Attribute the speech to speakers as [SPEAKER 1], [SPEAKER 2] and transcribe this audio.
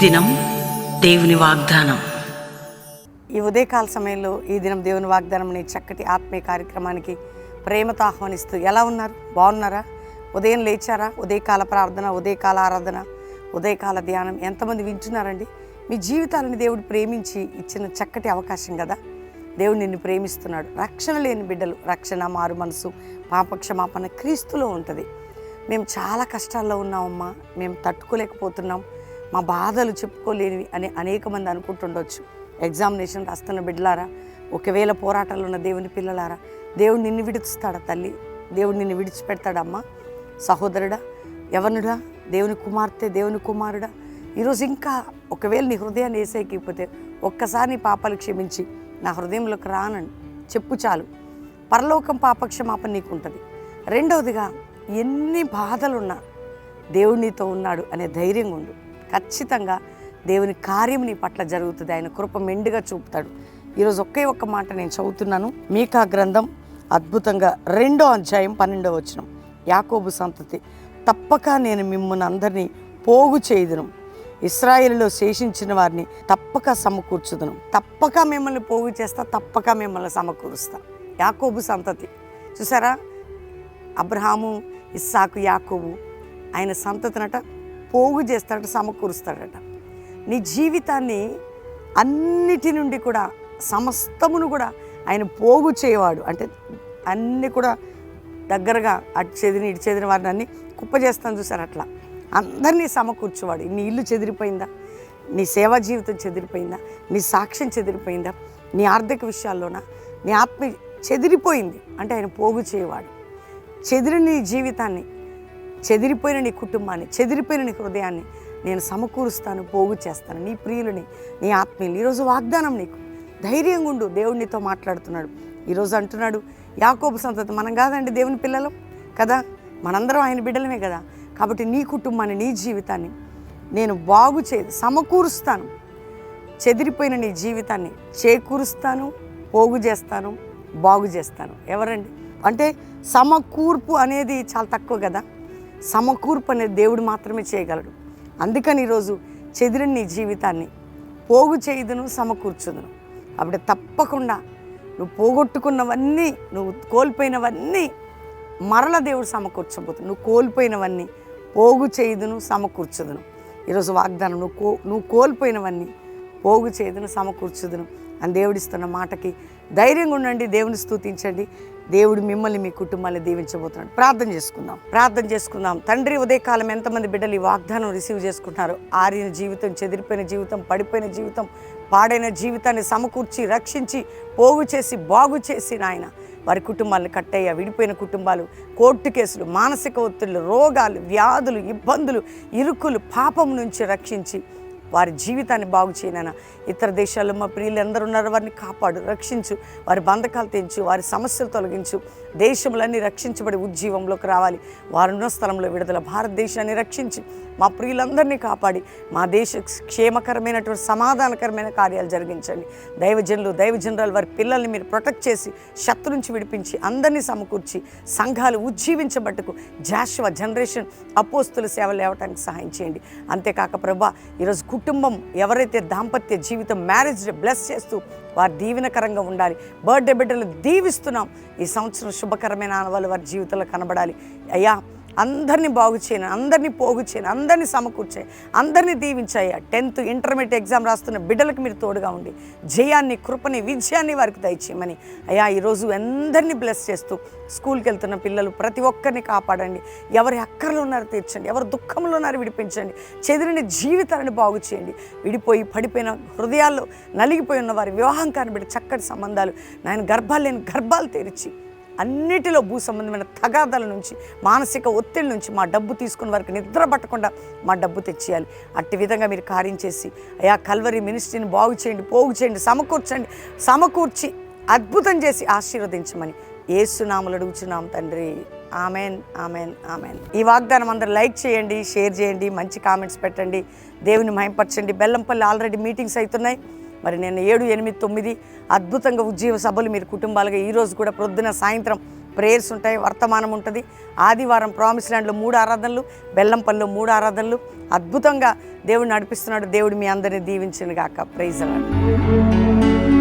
[SPEAKER 1] దినం దేవుని వాగ్దానం.
[SPEAKER 2] ఈ ఉదయకాల సమయంలో ఈ దినం దేవుని వాగ్దానం అనే చక్కటి ఆత్మీయ కార్యక్రమానికి ప్రేమతో ఆహ్వానిస్తూ ఎలా ఉన్నారు? బాగున్నారా? ఉదయం లేచారా? ఉదయకాల ప్రార్థన, ఉదయకాల ఆరాధన, ఉదయకాల ధ్యానం ఎంతమంది వింటున్నారండి? మీ జీవితాలను దేవుడు ప్రేమించి ఇచ్చిన చక్కటి అవకాశం కదా. దేవుడు నిన్ను ప్రేమిస్తున్నాడు. రక్షణ లేని బిడ్డలు, రక్షణ, మారు మనసు, పాపక్షమాపణ క్రీస్తులో ఉంటుంది. మేము చాలా కష్టాల్లో ఉన్నామమ్మా, మేము తట్టుకోలేకపోతున్నాం, మా బాధలు చెప్పుకోలేనివి అని అనేక మంది అనుకుంటుండొచ్చు. ఎగ్జామినేషన్ రాస్తున్న బిడ్డలారా, ఒకవేళ పోరాటాలు ఉన్న దేవుని పిల్లలారా, దేవుడు నిన్ను విడుస్తాడా తల్లి? దేవుడు నిన్ను విడిచిపెడతాడమ్మా? సహోదరుడా, యవనుడా, దేవుని కుమార్తె, దేవుని కుమారుడా, ఈరోజు ఇంకా ఒకవేళ నీ హృదయాన్ని వేసేయకపోతే ఒక్కసారి నీ పాపాలు క్షమించి నా హృదయంలోకి రానని చెప్పు చాలు. పరలోకం పాపక్షమాపణ నీకు ఉంటుంది. రెండవదిగా, ఎన్ని బాధలున్నా దేవుడు నీతో ఉన్నాడు అనే ధైర్యంగా ఉండు. ఖచ్చితంగా దేవుని కార్యం నీ పట్ల జరుగుతుంది. ఆయన కృప మెండుగా చూపుతాడు. ఈరోజు ఒకే ఒక్క మాట నేను చదువుతున్నాను. మీకా గ్రంథం అద్భుతంగా 2వ అధ్యాయం 12వ వచనం. యాకోబు సంతతి, తప్పక నేను మిమ్మల్ని అందరినీ పోగు చేయుదును, ఇశ్రాయేలులో శేషించిన వారిని తప్పక సమకూర్చుదును. తప్పక మిమ్మల్ని పోగు చేస్తా, తప్పక మిమ్మల్ని సమకూరుస్తా. యాకోబు సంతతి చూసారా? అబ్రహాము, ఇస్సాకు, యాకోబు, ఆయన సంతతినట పోగు చేస్తాడట, సమకూరుస్తాడట. నీ జీవితాన్ని అన్నిటి నుండి కూడా, సమస్తమును కూడా ఆయన పోగు చేయవాడు. అంటే అన్నీ కూడా దగ్గరగా అటు చెదిని ఇటు చెదిన వారిని అన్నీ కుప్ప చేస్తాను చూసారు. అట్లా అందరినీ సమకూర్చేవాడు. నీ ఇల్లు చెదిరిపోయిందా? నీ సేవా జీవితం చెదిరిపోయిందా? నీ సాక్ష్యం చెదిరిపోయిందా? నీ ఆర్థిక విషయాల్లోనా? నీ ఆత్మ చెదిరిపోయింది అంటే ఆయన పోగు చేయవాడు. చెదిరిన నీ జీవితాన్ని, చెదిరిపోయిన నీ కుటుంబాన్ని, చెదిరిపోయిన నీ హృదయాన్ని నేను సమకూరుస్తాను, పోగు చేస్తాను. నీ ప్రియులని, నీ ఆత్మీయులు. ఈరోజు వాగ్దానం నీకు. ధైర్యంగా ఉండు. దేవుడు నీతో మాట్లాడుతున్నాడు. ఈరోజు అంటున్నాడు, యాకోబు సంతతి మనం కాదండి, దేవుని పిల్లలు కదా, మనందరం ఆయన బిడ్డలమే కదా. కాబట్టి నీ కుటుంబాన్ని, నీ జీవితాన్ని నేను బాగు సమకూరుస్తాను. చెదిరిపోయిన నీ జీవితాన్ని చేకూరుస్తాను, పోగు చేస్తాను, బాగు చేస్తాను. ఎవరండి? అంటే సమకూర్పు అనేది చాలా తక్కువ కదా. సమకూర్పు అనేది దేవుడు మాత్రమే చేయగలడు. అందుకని ఈరోజు చెదిరిన నీ జీవితాన్ని పోగు చేయుదును, సమకూర్చుదును. అప్పుడు తప్పకుండా నువ్వు పోగొట్టుకున్నవన్నీ, నువ్వు కోల్పోయినవన్నీ మరల దేవుడు సమకూర్చబోతుంది. నువ్వు కోల్పోయినవన్నీ పోగు చేయుదును, సమకూర్చుదును. ఈరోజు వాగ్దానం, నువ్వు కోల్పోయినవన్నీ పోగు చేయుదును, సమకూర్చుదును అని దేవుడిస్తున్న మాటకి ధైర్యంగా ఉండండి. దేవుని స్తుతించండి. దేవుడు మిమ్మల్ని, మీ కుటుంబాన్ని దీవించబోతున్నాడు. ప్రార్థన చేసుకుందాం. తండ్రి, ఉదయకాలం ఎంతమంది బిడ్డలు ఈ వాగ్దానం రిసీవ్ చేసుకుంటున్నారు? ఆరిన జీవితం, చెదిరిపోయిన జీవితం, పడిపోయిన జీవితం, పాడైన జీవితాన్ని సమకూర్చి, రక్షించి, పోగు చేసి, బాగు చేసి నాయన వారి కుటుంబాలను కట్టయ్యా. విడిపోయిన కుటుంబాలు, కోర్టు కేసులు, మానసిక ఒత్తిళ్లు, రోగాలు, వ్యాధులు, ఇబ్బందులు, ఇరుకులు, పాపం నుంచి రక్షించి వారి జీవితాన్ని బాగు చేయనైనా. ఇతర దేశాల్లో మా ప్రియులు ఎందరు ఉన్నారో వారిని కాపాడు, రక్షించు, వారి బంధకాలు తెంచు, వారి సమస్యలు తొలగించు. దేశములన్నీ రక్షించబడి ఉజ్జీవంలోకి రావాలి. వారున్న స్థలంలో విడుదల. భారతదేశాన్ని రక్షించి మా ప్రియులందరినీ కాపాడి మా దేశ క్షేమకరమైనటువంటి, సమాధానకరమైన కార్యాలు జరిగించండి. దైవజనురాలు వారి పిల్లల్ని మీరు ప్రొటెక్ట్ చేసి, శత్రు నుంచి విడిపించి, అందరినీ సమకూర్చి, సంఘాలు ఉజ్జీవించబట్టుకు జాషువా జనరేషన్ అపోస్తుల సేవలు లేవటానికి సహాయం చేయండి. అంతేకాక ప్రభా, ఈరోజు కుటుంబం ఎవరైతే దాంపత్య జీవితం, మ్యారేజ్ బ్లెస్ చేస్తూ వారి దీవెనకరంగా ఉండాలి. బర్త్డే బిడ్డలు దీవిస్తున్నాం. ఈ సంవత్సరం శుభకరమైన ఆనవాళ్ళు వారి జీవితంలో కనబడాలి. అయ్యా, అందరినీ బాగు చేయను, అందరినీ పోగు చేయను, అందరినీ సమకూర్చాయి, అందరినీ దీవించాయ్యా. 10th ఇంటర్మీడియట్ ఎగ్జామ్ రాస్తున్న బిడ్డలకు మీరు తోడుగా ఉండి జయాన్ని, కృపని, విజయాన్ని వారికి దయచేయమని అయ్యా ఈరోజు అందరినీ బ్లెస్ చేస్తూ స్కూల్కి వెళ్తున్న పిల్లలు ప్రతి ఒక్కరిని కాపాడండి. ఎవరి అక్కర్లు ఉన్నారో తీర్చండి, ఎవరు దుఃఖంలో ఉన్నారో విడిపించండి. చెదిరిన జీవితాలను బాగు చేయండి. విడిపోయి పడిపోయిన హృదయాల్లో నలిగిపోయి ఉన్న వారి వివాహం కానిబడి చక్కటి సంబంధాలు, నాయన గర్భాలు లేని గర్భాలు తెరిచి, అన్నిటిలో భూ సంబంధమైన తగాదాల నుంచి, మానసిక ఒత్తిడి నుంచి మా డబ్బు తీసుకున్న వారికి నిద్ర పట్టకుండా మా డబ్బు తెచ్చేయాలి. అట్టి విధంగా మీరు కార్యం చేసి అయా కల్వరి మినిస్ట్రీని బాగు చేయండి, పోగు చేయండి, సమకూర్చి అద్భుతం చేసి ఆశీర్వదించమని యేసు నామములో అడుగుచున్నాం తండ్రి. Amen, amen, amen. ఈ వాగ్దానం అందరూ లైక్ చేయండి, షేర్ చేయండి, మంచి కామెంట్స్ పెట్టండి, దేవుని మహిమపరచండి. బెల్లంపల్లి ఆల్రెడీ మీటింగ్స్ అవుతున్నాయి. మరి నేను 7, 8, 9 అద్భుతంగా ఉజ్జీవ సభలు మీరు కుటుంబాలుగా ఈరోజు కూడా ప్రొద్దున సాయంత్రం ప్రేయర్స్ ఉంటాయి, వర్తమానం ఉంటుంది. ఆదివారం ప్రామిస్ ల్యాండ్లో 3 ఆరాధనలు, బెల్లంపల్లిలో 3 ఆరాధనలు. అద్భుతంగా దేవుడు నడిపిస్తున్నాడు. దేవుడు మీ అందరినీ దీవించును గాక. Praise the lord.